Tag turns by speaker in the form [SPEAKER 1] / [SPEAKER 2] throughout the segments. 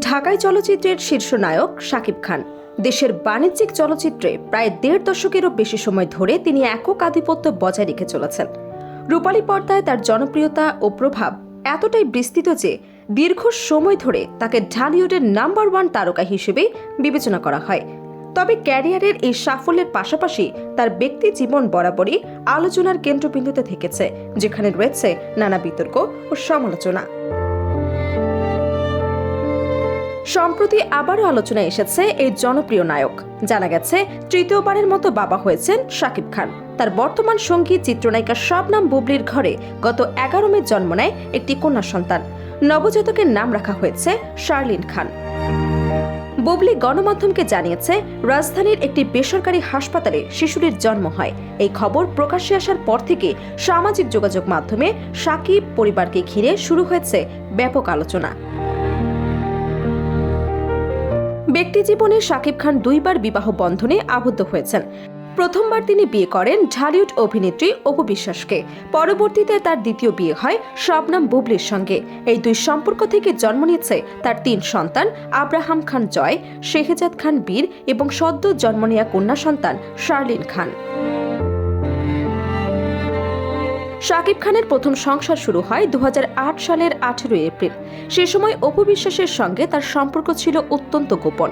[SPEAKER 1] ঢাকাই চলচ্চিত্রের শীর্ষ নায়ক শাকিব খান দেশের বাণিজ্যিক চলচ্চিত্রে প্রায় ১.৫ দশকেরও বেশি সময় ধরে তিনি একক আধিপত্য বজায় রেখে চলেছেন। রূপালী পর্দায় তার জনপ্রিয়তা ও প্রভাব এতটাই বিস্তৃত যে দীর্ঘ সময় ধরে তাকে ঢালিউডের নাম্বার 1 তারকা হিসেবে বিবেচনা করা হয়। তবে ক্যারিয়ারের এই সাফল্যের পাশাপাশি তার ব্যক্তি জীবন বরাবরই আলোচনার কেন্দ্রবিন্দুতে থেকেছে, যেখানে রয়েছে নানা বিতর্ক ও সমালোচনা। সম্প্রতি আবারও আলোচনায় এসেছে এই জনপ্রিয় নায়ক। জানা গেছে তৃতীয়বারের মতো বাবা হয়েছেন শাকিব খান। তার বর্তমান সঙ্গী চিত্রনায়িকা শবনম বুবলির ঘরে গত ১১ মে জন্ম নেয় একটি কন্যা সন্তান। নবজাতকের নাম রাখা হয়েছে শার্লিন খান। বুবলি গণমাধ্যমকে জানিয়েছে, রাজধানীর একটি বেসরকারি হাসপাতালে শিশুটির জন্ম হয়। এই খবর প্রকাশ্যে আসার পর থেকে সামাজিক যোগাযোগ মাধ্যমে শাকিব পরিবারকে ঘিরে শুরু হয়েছে ব্যাপক আলোচনা। ব্যক্তিজীবনে শাকিব খান ২বার বিবাহ বন্ধনে আবদ্ধ হয়েছেন। প্রথমবার তিনি বিয়ে করেন ঢালিউড অভিনেত্রী অপু বিশ্বাসকে। পরবর্তীতে তার দ্বিতীয় বিয়ে হয় শবনম বুবলির সঙ্গে। এই দুই সম্পর্ক থেকে জন্ম নিয়েছে তার ৩ সন্তান আব্রাহাম খান জয়, শেহজাদ খান বীর এবং সদ্য জন্ম নেয়া কন্যা সন্তান শার্লিন খান। শাকিব খানের প্রথম সংসার শুরু হয় ২০০৮ সালের ১৮ এপ্রিল। সে সময় অপু বিশ্বাসের সঙ্গে তার সম্পর্ক ছিল অত্যন্ত গোপন।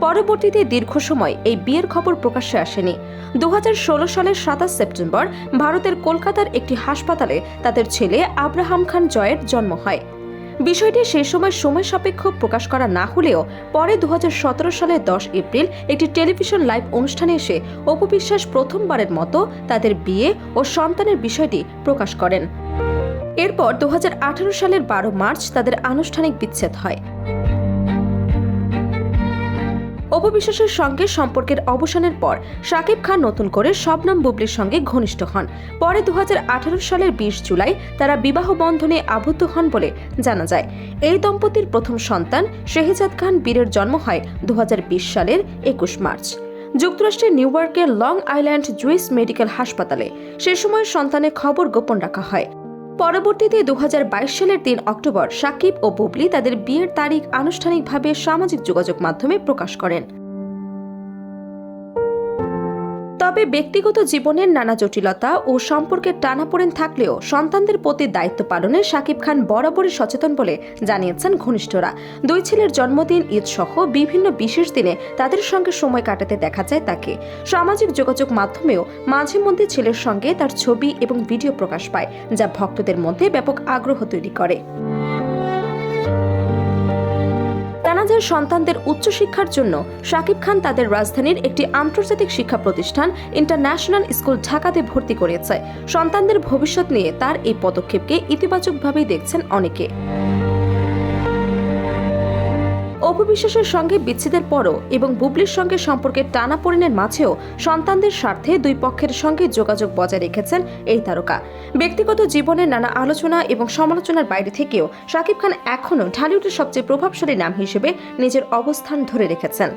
[SPEAKER 1] পরবর্তীতে দীর্ঘ সময় এই বিয়ের খবর প্রকাশ্যে আসেনি। ২০১৬ সালের ২৭ সেপ্টেম্বর ভারতের কলকাতার একটি হাসপাতালে তাদের ছেলে আব্রাহাম খান জয়ের জন্ম হয়। বিষয়টি সেই সময় সাপেক্ষ প্রকাশ করা না হলেও পরে ২০১৭ সালের ১০ এপ্রিল একটি টেলিভিশন লাইভ অনুষ্ঠানে এসে অপু বিশ্বাস প্রথমবারের মতো তাদের বিয়ে ও সন্তানের বিষয়টি প্রকাশ করেন। এরপর ২০১৮ সালের ১২ মার্চ তাদের আনুষ্ঠানিক বিচ্ছেদ হয়। অপু বিশ্বাসের সঙ্গে সম্পর্কের অবসানের পর শাকিব খান নতুন করে শবনম বুবলির সঙ্গে ঘনিষ্ঠ হন। পরে ২০১৮ সালের ২০ জুলাই তারা বিবাহ বন্ধনে আবদ্ধ হন বলে জানা যায়। এই দম্পতির প্রথম সন্তান শেহজাদ খান বীরের জন্ম হয় ২০২০ সালের ২১ মার্চ যুক্তরাষ্ট্রের নিউ ইয়র্কের লং আইল্যান্ড জুইস মেডিকেল হাসপাতালে। সে সময় সন্তানের খবর গোপন রাখা হয়। পরবর্তীতে ২০২২ সালের ৩ অক্টোবর শাকিব ও বুবলি তাদের বিয়ের তারিখ আনুষ্ঠানিকভাবে সামাজিক যোগাযোগ মাধ্যমে প্রকাশ করেন। তবে ব্যক্তিগত জীবনের নানা জটিলতা ও সম্পর্কের টানাপোড়েন থাকলেও সন্তানদের প্রতি দায়িত্ব পালনে শাকিব খান বরাবরই সচেতন বলে জানিয়েছেন ঘনিষ্ঠরা। দুই ছেলের জন্মদিন, ঈদ সহ বিভিন্ন বিশেষ দিনে তাদের সঙ্গে সময় কাটাতে দেখা যায় তাকে। সামাজিক যোগাযোগ মাধ্যমেও মাঝে মধ্যে ছেলের সঙ্গে তার ছবি এবং ভিডিও প্রকাশ পায়, যা ভক্তদের মধ্যে ব্যাপক আগ্রহ তৈরি করে। তানাদের সন্তানদের উচ্চশিক্ষার জন্য শাকিব খান তাদের রাজধানীর একটি আন্তর্জাতিক শিক্ষা প্রতিষ্ঠান ইন্টারন্যাশনাল স্কুল ঢাকাতে ভর্তি করেছে। সন্তানদের ভবিষ্যৎ নিয়ে তার এই পদক্ষেপকে ইতিবাচকভাবেই দেখছেন অনেকে। অপু বিশ্বাসের সঙ্গে বিচ্ছেদের পরও এবং বুবলির সঙ্গে সম্পর্কের টানাপোড়েনের মাঝেও সন্তানদের স্বার্থে দুই পক্ষের সঙ্গে যোগাযোগ বজায় রেখেছেন এই তারকা। ব্যক্তিগত জীবনের নানা আলোচনা এবং সমালোচনার বাইরে থেকেও শাকিব খান এখনও ঢালিউডের সবচেয়ে প্রভাবশালী নাম হিসেবে নিজের অবস্থান ধরে রেখেছেন।